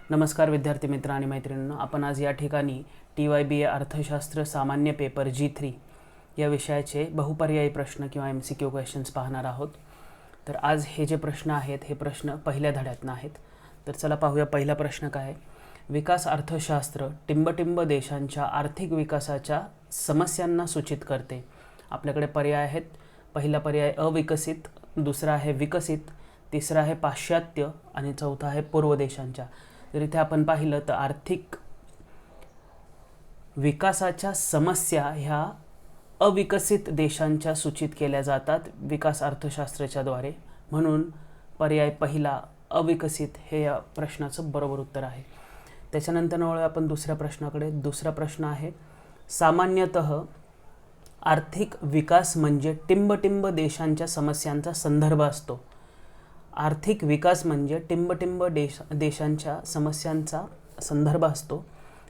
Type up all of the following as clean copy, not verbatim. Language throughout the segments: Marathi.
नमस्कार विद्यार्थी मित्र आणि मैत्रिणींनो, आपण आज या ठिकाणी TYBA अर्थशास्त्र सामान्य पेपर G3 या विषयाचे बहुपर्यायी प्रश्न किंवा MCQ क्वेश्चन्स पाहणार आहोत। तर आज हे जे प्रश्न आहेत हे प्रश्न पहिल्या धड्यातून आहेत। तर चला पाहूया पहिला प्रश्न काय आहे। विकास अर्थशास्त्र टिंबटिंब देशांच्या आर्थिक विकासाच्या समस्यांना सूचित करते। आपल्याकडे पर्याय आहेत। पहिला पर्याय अविकसित, दुसरा आहे विकसित, तिसरा आहे पाश्चात्य आणि चौथा आहे पूर्व देशांच्या। जर इथे आपण पाहिलं तर आर्थिक विकासाच्या समस्या ह्या अविकसित देशांच्या सूचित केल्या जातात विकास अर्थशास्त्राच्या द्वारे, म्हणून पर्याय पहिला अविकसित हे या प्रश्नाचं बरोबर उत्तर आहे। त्याच्यानंतर वळूया आपण दुसऱ्या प्रश्नाकडे। दुसरा प्रश्न आहे, सामान्यतः आर्थिक विकास म्हणजे टिंबटिंब देशांच्या समस्यांचा संदर्भ असतो। आर्थिक विकास म्हणजे टिंबटिंब देशांच्या समस्यांचा संदर्भ असतो।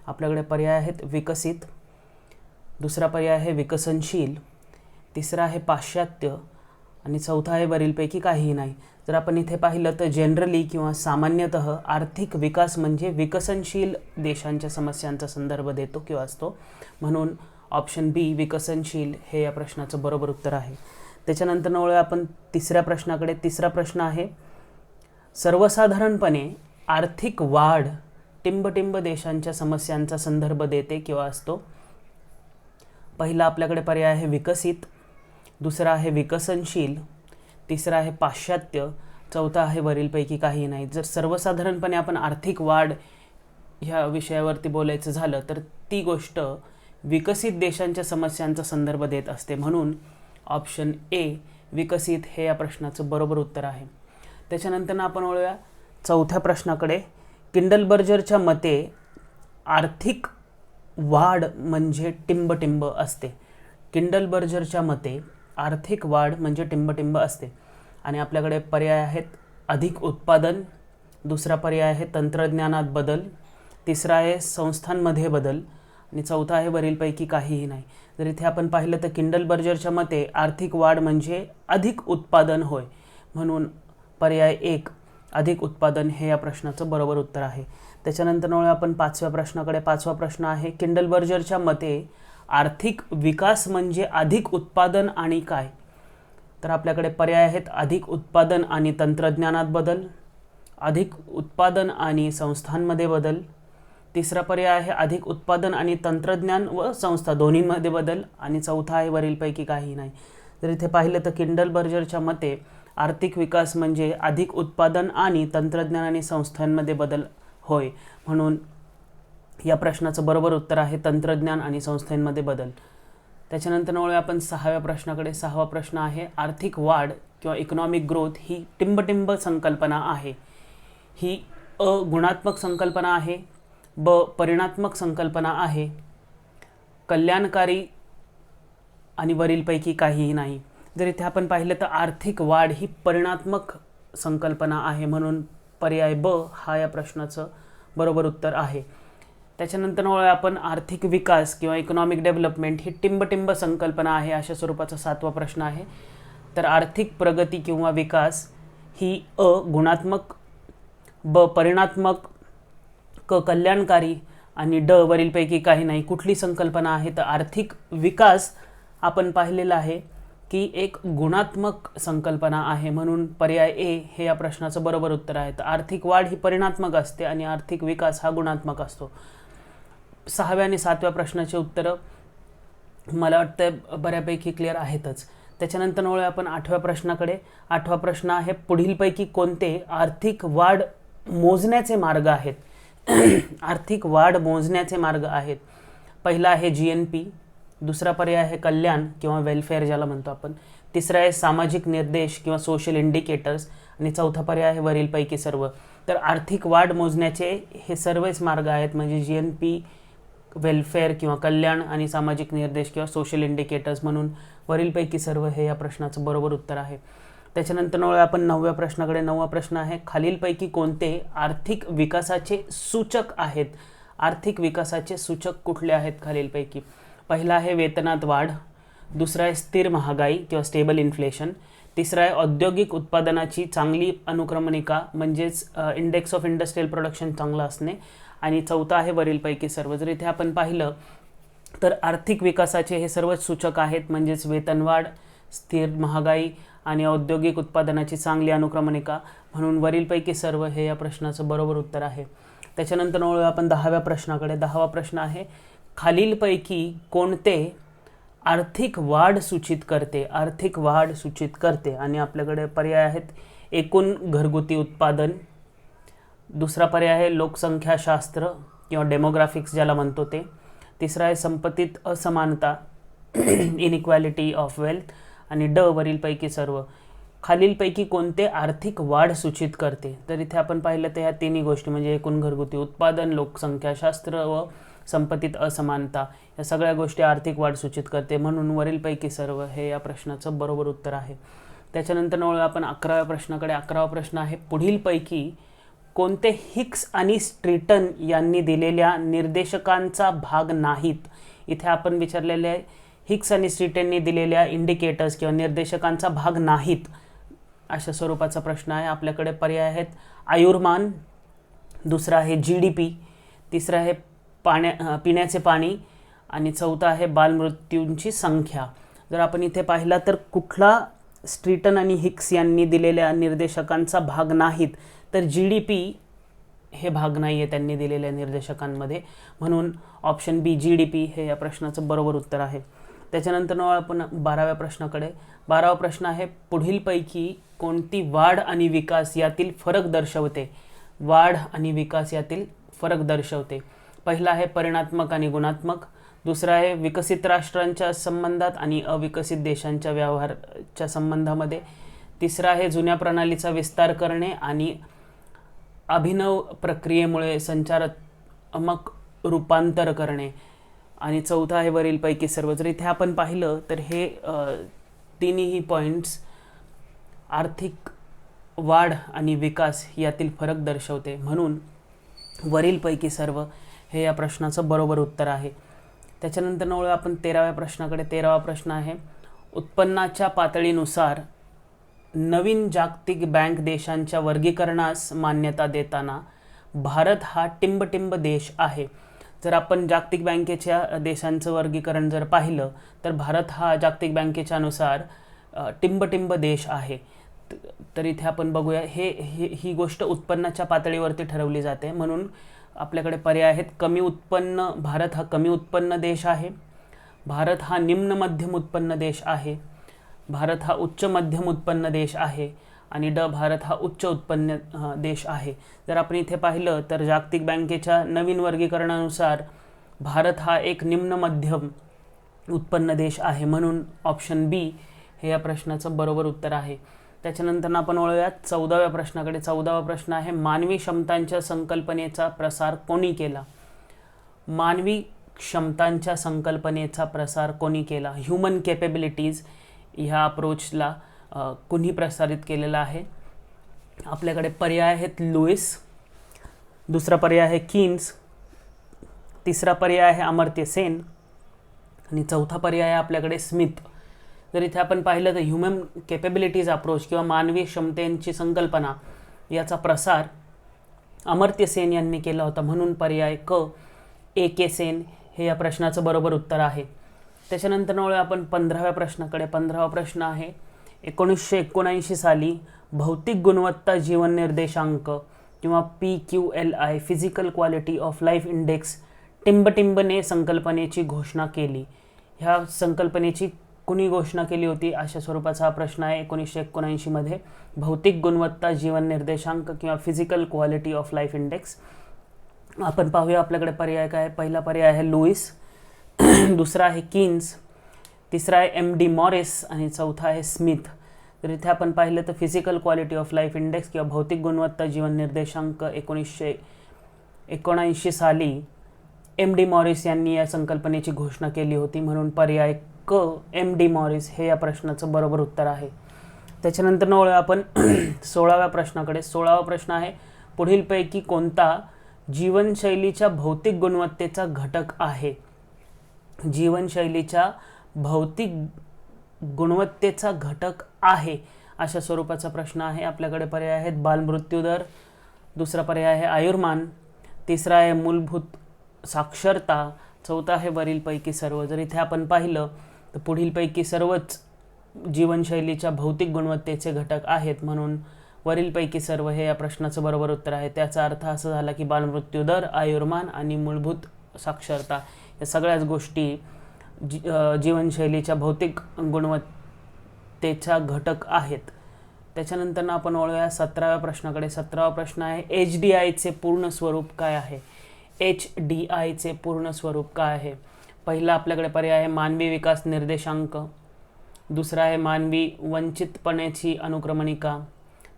आपल्याकडे पर्याय आहेत विकसित, दुसरा पर्याय आहे विकसनशील, तिसरा आहे पाश्चात्य आणि चौथा आहे वरीलपैकी काहीही नाही। जर आपण इथे पाहिलं तर जनरली किंवा सामान्यतः आर्थिक विकास म्हणजे विकसनशील देशांच्या समस्यांचा संदर्भ देतो किंवा असतो, म्हणून ऑप्शन बी विकसनशील हे या प्रश्नाचं बरोबर उत्तर आहे। त्याच्यानंतर वळूया आपण तिसऱ्या प्रश्नाकडे। तिसरा प्रश्न आहे, सर्वसाधारणपणे आर्थिक वाढ टिंबटिंब देशांच्या समस्यांचा संदर्भ देते किंवा असतो। पहिला आपल्याकडे पर्याय आहे विकसित, दुसरा आहे विकसनशील, तिसरा आहे पाश्चात्य, चौथा आहे वरीलपैकी काही नाही। जर सर्वसाधारणपणे आपण आर्थिक वाढ ह्या विषयावरती बोलायचं झालं तर ती गोष्ट विकसित देशांच्या समस्यांचा संदर्भ देत असते, म्हणून ऑप्शन ए विकसित हे या प्रश्नाचं बरोबर उत्तर आहे। त्याच्यानंतर आपण वळूया चौथ्या प्रश्नाकडे। किंडलबर्जरच्या मते आर्थिक वाढ म्हणजे टिंबटिंब असते। किंडलबर्जरच्या मते आर्थिक वाढ म्हणजे टिंबटिंब असते आणि आपल्याकडे पर्याय आहेत अधिक उत्पादन, दुसरा पर्याय आहे तंत्रज्ञानात बदल, तिसरा आहे संस्थांमध्ये बदल आणि चौथा आहे वरीलपैकी काहीही नाही। जर इथे आपण पाहिलं तर किंडलबर्जरच्या मते आर्थिक वाढ म्हणजे अधिक उत्पादन होय, म्हणून पर्याय एक अधिक उत्पादन हे या प्रश्नाचं बरोबर उत्तर आहे। त्याच्यानंतर आपण पाचव्या प्रश्नाकडे। पाचवा प्रश्न आहे, किंडलबर्जरच्या मते आर्थिक विकास म्हणजे अधिक उत्पादन आणि काय? तर आपल्याकडे पर्याय आहेत अधिक उत्पादन आणि तंत्रज्ञानात बदल, अधिक उत्पादन आणि संस्थांमध्ये बदल, तिसरा पर्याय आहे अधिक उत्पादन आणि तंत्रज्ञान व संस्था दोन्हीमध्ये बदल आणि चौथा आहे वरीलपैकी काही नाही। जर इथे पाहिलं तर किंडलबर्जरच्या मते आर्थिक विकास म्हणजे अधिक उत्पादन आणि तंत्रज्ञान आणि संस्थांमध्ये बदल होय, म्हणून या प्रश्नाचं बरोबर उत्तर आहे तंत्रज्ञान आणि संस्थांमध्ये बदल। त्याच्यानंतर वळूया आपण सहाव्या प्रश्नाकडे। सहावा प्रश्न आहे, आर्थिक वाढ किंवा इकॉनॉमिक ग्रोथ ही टिंबटिंब संकल्पना आहे। ही अ गुणात्मक संकल्पना आहे, ब परिणात्मक संकल्पना आहे, कल्याणकारी आणि वरीलपैकी काहीही नाही। जर इथे आपण पाहिलं तर आर्थिक वाढ ही परिणात्मक संकल्पना आहे, म्हणून पर्याय ब हा या प्रश्नाचं बरोबर उत्तर आहे। त्याच्यानंतर आपण आर्थिक विकास किंवा इकॉनॉमिक डेव्हलपमेंट ही टिंबटिंब संकल्पना आहे अशा स्वरूपाचा सातवा प्रश्न आहे। तर आर्थिक प्रगती किंवा विकास ही अ गुणात्मक, ब परिणात्मक, क कल्याणकारी आणि ड वरीलपैकी काही नाही कुठली संकल्पना आहे? तर आर्थिक विकास आपण पाहिलेलं आहे की एक गुणात्मक संकल्पना आहे, म्हणून पर्याय ए हे या प्रश्नाचं बरोबर उत्तर आहे। तर आर्थिक वाढ ही परिणात्मक असते आणि आर्थिक विकास हा गुणात्मक असतो। सहाव्या आणि सातव्या प्रश्नाचे उत्तरं मला वाटतं बऱ्यापैकी क्लिअर आहेतच। त्याच्यानंतर वळूया आपण आठव्या प्रश्नाकडे। आठवा प्रश्न आहे, पुढीलपैकी कोणते आर्थिक वाढ मोजण्याचे मार्ग आहेत? आर्थिक वाढ मोजण्याचे मार्ग आहेत। पहिला आहे GNP, दुसरा पर्याय आहे कल्याण किंवा वेलफेअर ज्याला म्हणतो आपण, तिसरा आहे सामाजिक निर्देश किंवा सोशल इंडिकेटर्स आणि चौथा पर्याय आहे वरीलपैकी सर्व। तर आर्थिक वाढ मोजण्याचे हे सर्वच मार्ग आहेत, म्हणजे GNP, वेलफेअर किंवा कल्याण आणि सामाजिक निर्देश किंवा सोशल इंडिकेटर्स, म्हणून वरीलपैकी सर्व हे या प्रश्नाचं बरोबर उत्तर आहे। त्याच्यानंतर आपण नवव्या प्रश्नाकडे। नववा प्रश्न आहे, खालीलपैकी कोणते आर्थिक विकासाचे सूचक आहेत? आर्थिक विकासाचे सूचक कुठले आहेत खालीलपैकी? पहिला आहे वेतनात वाढ, दुसरा आहे स्थिर महागाई किंवा स्टेबल इन्फ्लेशन, तिसरा आहे औद्योगिक उत्पादनाची चांगली अनुक्रमणिका म्हणजेच इंडेक्स ऑफ इंडस्ट्रियल प्रोडक्शन चांगलं असणे. आणि चौथा आहे वरीलपैकी सर्व. जर इथे आपण पाहिलं तर आर्थिक विकासाचे हे सर्वच सूचक आहेत, म्हणजेच वेतनवाढ, स्थिर महागाई आणि औद्योगिक उत्पादनाची चांगली अनुक्रमणिका. म्हणून वरीलपैकी सर्व हे या प्रश्नाचं बरोबर उत्तर आहे. त्याच्यानंतर वळूया आपण 10व्या प्रश्नाकडे. 10वा प्रश्न आहे, खालीलपैकी कोणते आर्थिक वाढ सूचित करते? आर्थिक वाढ सूचित करते आणि आपल्याकडे पर्याय आहेत, एकूण घरगुती उत्पादन, दुसरा पर्याय आहे लोकसंख्याशास्त्र किंवा डेमोग्राफिक्स ज्याला म्हणतो ते, तिसरा आहे संपत्तीत असमानता इनइक्वॅलिटी ऑफ वेल्थ, आणि ड वरीलपैकी सर्व. खालीलपैकी कोणते आर्थिक वाढ सूचित करते? तर इथे आपण पाहिलं तर ह्या तिन्ही गोष्टी म्हणजे एकूण घरगुती उत्पादन, लोकसंख्याशास्त्र व संपत्तीत असमानता या सगळ्या गोष्टी आर्थिक वाढ सूचित करते. म्हणून वरीलपैकी सर्व हे या प्रश्नाचं बरोबर उत्तर आहे. त्याच्यानंतर वळूया आपण 11व्या प्रश्नाकडे. 11वा प्रश्न आहे, पुढीलपैकी कोणते हिक्स आणि स्ट्रीटन यांनी दिलेल्या निर्देशकांचा भाग नाहीत? इथे आपण विचारलेले आहे हिक्स आणि स्ट्रीटननी दिलेल्या इंडिकेटर्स किंवा निर्देशकांचा भाग नाहीत अशा स्वरूपाचा प्रश्न आहे. आपल्याकडे पर्याय आहेत आयुर्मान, दुसरा आहे GDP, तिसरा आहे पिण्याचे पाणी आणि चौथा आहे बालमृत्यूंची संख्या. जर आपण इथे पाहिला तर कुठला स्ट्रीटन आणि हिक्स यांनी दिलेल्या निर्देशकांचा भाग नाहीत, तर GDP हे भाग नाही आहे त्यांनी दिलेल्या निर्देशकांमध्ये. म्हणून ऑप्शन बी GDP हे या प्रश्नाचं बरोबर उत्तर आहे. त्याच्यानंतर आपण 12व्या प्रश्नाकडे. 12वा प्रश्न आहे, पुढीलपैकी कोणती वाढ आणि विकास यातील फरक दर्शवते? वाढ आणि विकास यातील फरक दर्शवते. पहिला आहे परिणात्मक आणि गुणात्मक, दुसरा आहे विकसित राष्ट्रांच्या संबंधात आणि अविकसित देशांच्या व्यवहाराच्या संबंधामध्ये, तिसरा आहे जुन्या प्रणालीचा विस्तार करणे आणि अभिनव प्रक्रियेमुळे संचारात्मक रूपांतर करणे, आणि चौथा आहे वरीलपैकी सर्व. जर इथे आपण पाहिलं तर हे तिन्ही पॉईंट्स आर्थिक वाढ आणि विकास यातील फरक दर्शवते. म्हणून वरीलपैकी सर्व हे या प्रश्नाचं बरोबर उत्तर आहे. त्याच्यानंतर वळूया आपण 13व्या प्रश्नाकडे. 13वा प्रश्न आहे, उत्पन्नाच्या पातळीनुसार नवीन जागतिक बँक देशांच्या वर्गीकरणास मान्यता देताना भारत हा टिंबटिंब देश आहे. जर आपण जागतिक बँकेच्या देशांचं वर्गीकरण जर पाहिलं तर भारत हा जागतिक बँकेच्या अनुसार टिंबटिंब देश आहे. तर इथे आपण बघूया ही गोष्ट उत्पन्नाच्या पातळीवरती ठरवली जाते. म्हणून आपल्याकडे पर्याय आहेत कमी उत्पन्न, भारत हा कमी उत्पन्न देश आहे, भारत हा निम्न मध्यम उत्पन्न देश आहे, भारत हा उच्च मध्यम उत्पन्न देश आहे आणि ड भारत हा उच्च उत्पन्न देश आहे. जर आपण इथे पाहिलं तर जागतिक बँकेच्या नवीन वर्गीकरणानुसार भारत हा एक निम्न मध्यम उत्पन्न देश आहे. म्हणून ऑप्शन बी हे या प्रश्नाचं बरोबर उत्तर आहे. त्याच्यानंतर आपण वळूयात 14व्या प्रश्नाकडे. 14वा प्रश्न आहे, मानवी क्षमतांच्या संकल्पनेचा प्रसार कोणी केला? मानवी क्षमतांच्या संकल्पनेचा प्रसार कोणी केला? ह्युमन कॅपेबिलिटीज ह्या अप्रोचला कुणी प्रसारित केलेला आहे? आपल्याकडे पर्याय आहेत लुईस, दुसरा पर्याय आहे कीन्स, तिसरा पर्याय आहे अमर्त्य सेन आणि चौथा पर्याय आहे आपल्याकडे स्मिथ. जर इथे आपण पाहिलं तर ह्युमन कॅपेबिलिटीज अप्रोच किंवा मानवी क्षमतेची संकल्पना याचा प्रसार अमर्त्य सेन यांनी केला होता. म्हणून पर्याय क AK सेन हे या प्रश्नाचं बरोबर उत्तर आहे. त्याच्यानंतर वळूया आपण 15व्या प्रश्नाकडे. 15वा प्रश्न आहे, 1979 साली भौतिक गुणवत्ता जीवन निर्देशांक किंवा PQLI physical quality of life index टिंबटिंबने संकल्पनेची घोषणा केली. ह्या संकल्पनेची कुणी घोषणा केली होती अशा स्वरूपाचा हा प्रश्न आहे. 1979 मध्ये भौतिक गुणवत्ता जीवन निर्देशांक किंवा physical quality of life index. आपण पाहूया आपल्याकडे पर्याय काय. पहिला पर्याय आहे लुईस, दुसरा आहे कीन्स, तिसरा आहे MD मॉरिस आणि चौथा आहे स्मिथ. तर इथे आपण पाहिलं तर physical quality of life index किंवा भौतिक गुणवत्ता जीवन निर्देशांक 1979 साली MD मॉरिस यांनी या संकल्पनेची घोषणा केली होती. म्हणून पर्याय क MD मॉरिस हे या प्रश्नाचं बरोबर उत्तर आहे. त्याच्यानंतर वळूया आपण 16व्या प्रश्नाकडे. 16वा प्रश्न आहे, पुढीलपैकी कोणता जीवनशैलीच्या भौतिक गुणवत्तेचा घटक आहे? जीवनशैलीच्या भौतिक गुणवत्तेचा घटक आहे अशा स्वरूपाचा प्रश्न आहे. आपल्याकडे पर्याय आहेत बालमृत्यूदर, दुसरा पर्याय आहे आयुर्मान, तिसरा आहे मूलभूत साक्षरता, चौथा आहे वरीलपैकी सर्व. जर इथे आपण पाहिलं तर पुढीलपैकी सर्वच जीवनशैलीच्या भौतिक गुणवत्तेचे घटक आहेत, म्हणून वरीलपैकी सर्व हे या प्रश्नाचं बरोबर उत्तर आहे. त्याचा अर्थ असा झाला की बालमृत्यूदर, आयुर्मान आणि मूलभूत साक्षरता या सगळ्याच गोष्टी जीवनशैलीच्या भौतिक गुणवत्तेचा घटक आहेत. त्याच्यानंतर आपण वळूया 17व्या प्रश्नाकडे. 17वा प्रश्न आहे HDIचे पूर्ण स्वरूप काय आहे? HDIचे पूर्ण स्वरूप काय आहे? पहिला आपल्याकडे पर्याय आहे मानवी विकास निर्देशांक, दुसरा आहे मानवी वंचितपणाची अनुक्रमणिका,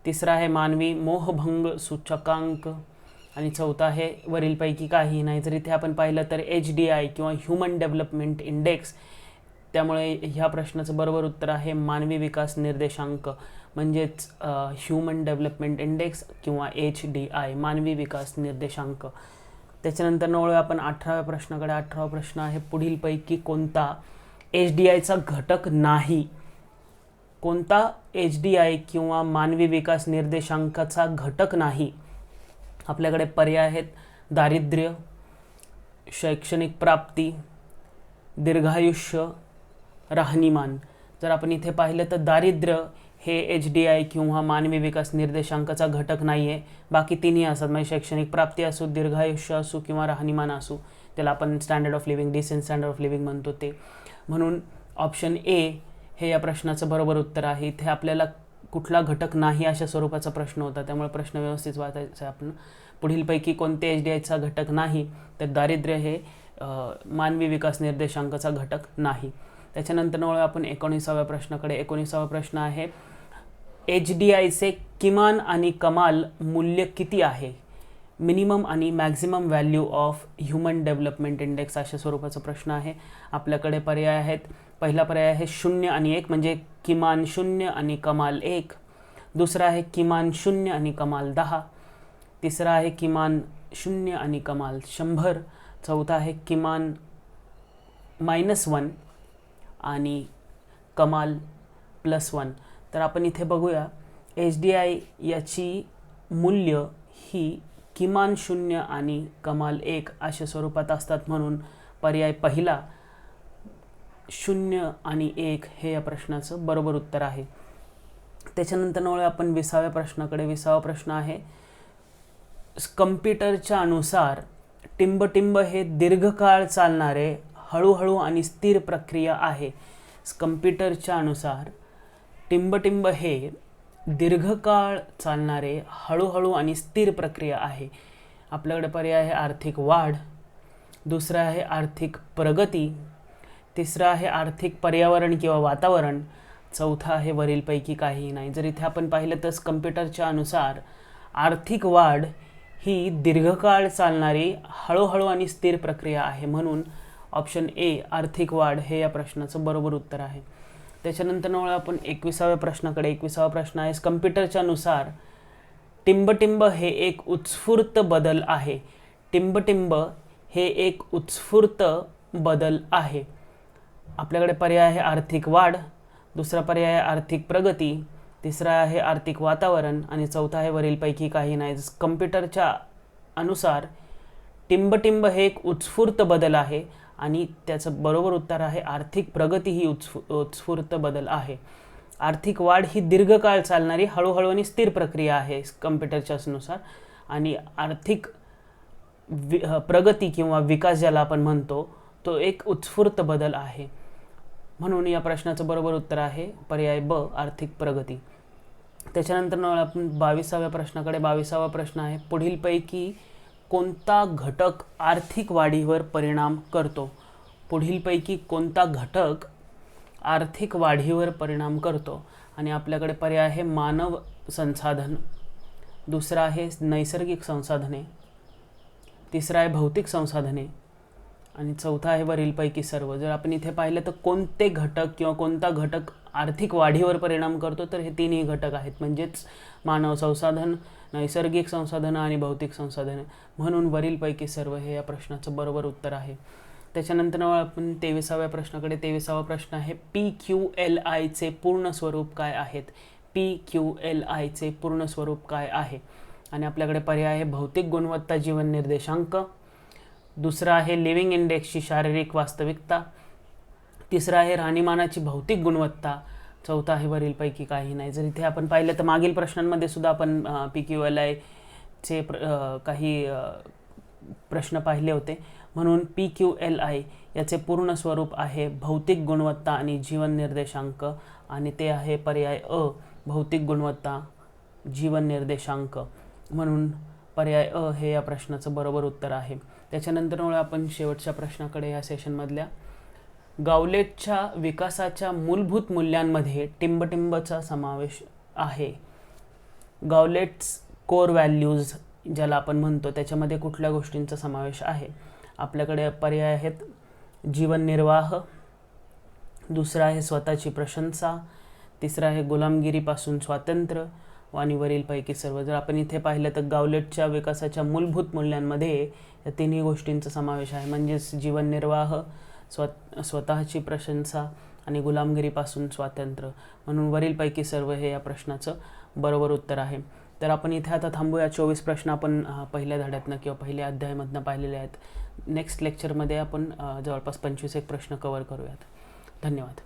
तिसरा आहे मानवी मोहभंग सूचकांक आणि चौथा आहे वरीलपैकी काही नाही. जर इथे आपण पाहिलं तर HDI किंवा ह्युमन डेव्हलपमेंट इंडेक्स, त्यामुळे ह्या प्रश्नाचं बरोबर उत्तर आहे मानवी विकास निर्देशांक, म्हणजेच ह्युमन डेव्हलपमेंट इंडेक्स किंवा HDI मानवी विकास निर्देशांक. त्याच्यानंतर वळूया आपण 18व्या प्रश्नाकडे. 18वा प्रश्न आहे पुढीलपैकी कोणता HDIचा घटक नाही? कोणता HDI किंवा मानवी विकास निर्देशांकाचा घटक नाही? आपल्याकडे पर्याय आहेत दारिद्र्य, शैक्षणिक प्राप्ती, दीर्घायुष्य, राहणीमान. जर आपण इथे पाहिलं तर दारिद्र्य हे HDI किंवा मानवी विकास निर्देशांकाचा घटक नाही आहे. बाकी तिन्ही असतात, म्हणजे शैक्षणिक प्राप्ती असो, दीर्घायुष्य असो किंवा राहणीमान असो, त्याला आपण standard of living, decent standard of living म्हणतो ते. म्हणून ऑप्शन ए हे या प्रश्नाचं बरोबर उत्तर आहे. इथे आपल्याला कुठला घटक नाही अशा स्वरूपाचा प्रश्न होता, त्यामुळे प्रश्न व्यवस्थित वाचायचा आहे आपण. पुढीलपैकी कोणते HDIचा घटक नाही? तर दारिद्र्य हे मानवी विकास निर्देशांकाचा घटक नाही. त्याच्यानंतर वळूया आपण 19व्या प्रश्नाकडे. 19वा प्रश्न आहे HDIचे किमान आणि कमाल मूल्य किती आहे? मिनिमम आणि maximum value of human development index अशा स्वरूपाचा प्रश्न आहे. आपल्याकडे पर्याय आहेत. पहिला पर्याय आहे 0 आणि 1, म्हणजे किमान 0 आणि कमाल 1. दुसरा आहे किमान 0 आणि कमाल 10. तिसरा आहे किमान 0 आणि कमाल 100. चौथा आहे किमान -1 आणि कमाल +1. तर आपण इथे बघूया HDI याची मूल्य ही किमान 0 आणि कमाल 1 अशा स्वरूपात असतात, म्हणून पर्याय पहिला 0 आणि 1 हे या प्रश्नाचं बरोबर उत्तर आहे. त्याच्यानंतर वळूया आपण 20व्या प्रश्नाकडे. 20वा प्रश्न आहे कम्प्युटरच्या अनुसार टिंबटिंब हे दीर्घकाळ चालणारे हळूहळू आणि स्थिर प्रक्रिया आहे. कम्प्युटरच्या अनुसार टिंबटिंब हे दीर्घकाळ चालणारे हळूहळू आणि स्थिर प्रक्रिया आहे. आपल्याकडे पर्याय आहे आर्थिक वाढ, दुसरा आहे आर्थिक प्रगती, तिसरा आहे आर्थिक पर्यावरण किंवा वातावरण, चौथा आहे वरीलपैकी काहीही नाही. जर इथे आपण पाहिलं तर कम्प्युटरच्या अनुसार आर्थिक वाढ ही दीर्घकाळ चालणारी हळूहळू आणि स्थिर प्रक्रिया आहे, म्हणून ऑप्शन ए आर्थिक वाढ हे या प्रश्नाचं बरोबर उत्तर आहे. त्याच्यानंतर आपण 21व्या प्रश्नाकडे. 21वा प्रश्न आहे कम्प्युटरच्या नुसार टिंबटिंब हे एक उत्स्फूर्त बदल आहे. टिंबटिंब हे एक उत्स्फूर्त बदल आहे. आपल्याकडे पर्याय आहे आर्थिक वाढ, दुसरा पर्याय आहे आर्थिक प्रगती, तिसरा आहे आर्थिक वातावरण आणि चौथा आहे वरीलपैकी काही नाही. कम्प्युटरच्या अनुसार टिंबटिंब हे एक उत्स्फूर्त बदल आहे आणि त्याचं बरोबर उत्तर आहे आर्थिक प्रगती ही उत्स्फूर्त बदल आहे. आर्थिक वाढ ही दीर्घकाळ चालणारी हळूहळू आणि स्थिर प्रक्रिया आहे कम्प्युटरच्या नुसार, आणि आर्थिक प्रगती किंवा विकास ज्याला आपण म्हणतो तो एक उत्स्फूर्त बदल आहे. म्हणून या प्रश्नाचं बरोबर उत्तर आहे पर्याय ब आर्थिक प्रगती. त्याच्यानंतर आपण 22व्या प्रश्नाकडे. 22वा प्रश्न आहे पुढीलपैकी कोणता घटक आर्थिक वाढीवर परिणाम करतो? पुढीलपैकी कोणता घटक आर्थिक वाढीवर परिणाम करतो? आणि आपल्याकडे पर्याय आहे मानव संसाधन, दुसरा आहे नैसर्गिक संसाधने, तिसरा आहे भौतिक संसाधने आणि चौथा आहे वरीलपैकी सर्व. जर आपण इथे पाहिलं तर कोणते घटक किंवा कोणता घटक आर्थिक वाढीवर परिणाम करतो, तर हे तिन्ही घटक आहेत, म्हणजेच मानव संसाधन, नैसर्गिक संसाधनं आणि भौतिक संसाधने, म्हणून वरीलपैकी सर्व हे या प्रश्नाचं बरोबर उत्तर आहे. त्याच्यानंतर आपण 23व्या प्रश्नाकडे. 23वा प्रश्न आहे PQLIचे पूर्ण स्वरूप काय आहेत? PQLIचे पूर्ण स्वरूप काय आहे? आणि आपल्याकडे पर्याय आहे भौतिक गुणवत्ता जीवन निर्देशांक, दुसरा आहे लिव्हिंग इंडेक्सची शारीरिक वास्तविकता, तिसरा आहे राहणीमानाची भौतिक गुणवत्ता, चौथा आहे वरीलपैकी काही नाही. जर इथे आपण पाहिलं तर मागील प्रश्नांमध्ये सुद्धा आपण PQLIचे काही प्रश्न पाहिले होते. म्हणून PQLI याचे पूर्ण स्वरूप आहे भौतिक गुणवत्ता आणि जीवन निर्देशांक, आणि ते आहे पर्याय अ, भौतिक गुणवत्ता जीवन निर्देशांक. म्हणून पर्याय अ हे या प्रश्नाचं बरोबर उत्तर आहे. त्याच्यानंतर आपण शेवटच्या प्रश्नाकडे या सेशनमधल्या, गावलेटच्या विकासाच्या मूलभूत मूल्यांमध्ये टिंबटिंबचा समावेश आहे. गावलेट्स कोर व्हॅल्यूज ज्याला आपण म्हणतो त्याच्यामध्ये कुठल्या गोष्टींचा समावेश आहे? आपल्याकडे पर्याय आहेत जीवन निर्वाह, दुसरा आहे स्वतःची प्रशंसा, तिसरा आहे गुलामगिरीपासून स्वातंत्र्य, आणि वरीलपैकी सर्व. जर आपण इथे पाहिलं तर गावलेटच्या विकासाच्या मूलभूत मूल्यांमध्ये या तिन्ही गोष्टींचा समावेश आहे, म्हणजेच जीवन निर्वाह, स्वतःची प्रशंसा आणि गुलामगिरीपासून स्वातंत्र्य. म्हणून वरीलपैकी सर्व हे या प्रश्नाचं बरोबर उत्तर आहे. तर आपण इथे आता थांबूया. 24 प्रश्न आपण पहिल्या धड्यातनं किंवा पहिल्या अध्यायामधनं पाहिलेले आहेत. नेक्स्ट लेक्चरमध्ये आपण जवळपास 25 एक प्रश्न कव्हर करूयात. धन्यवाद.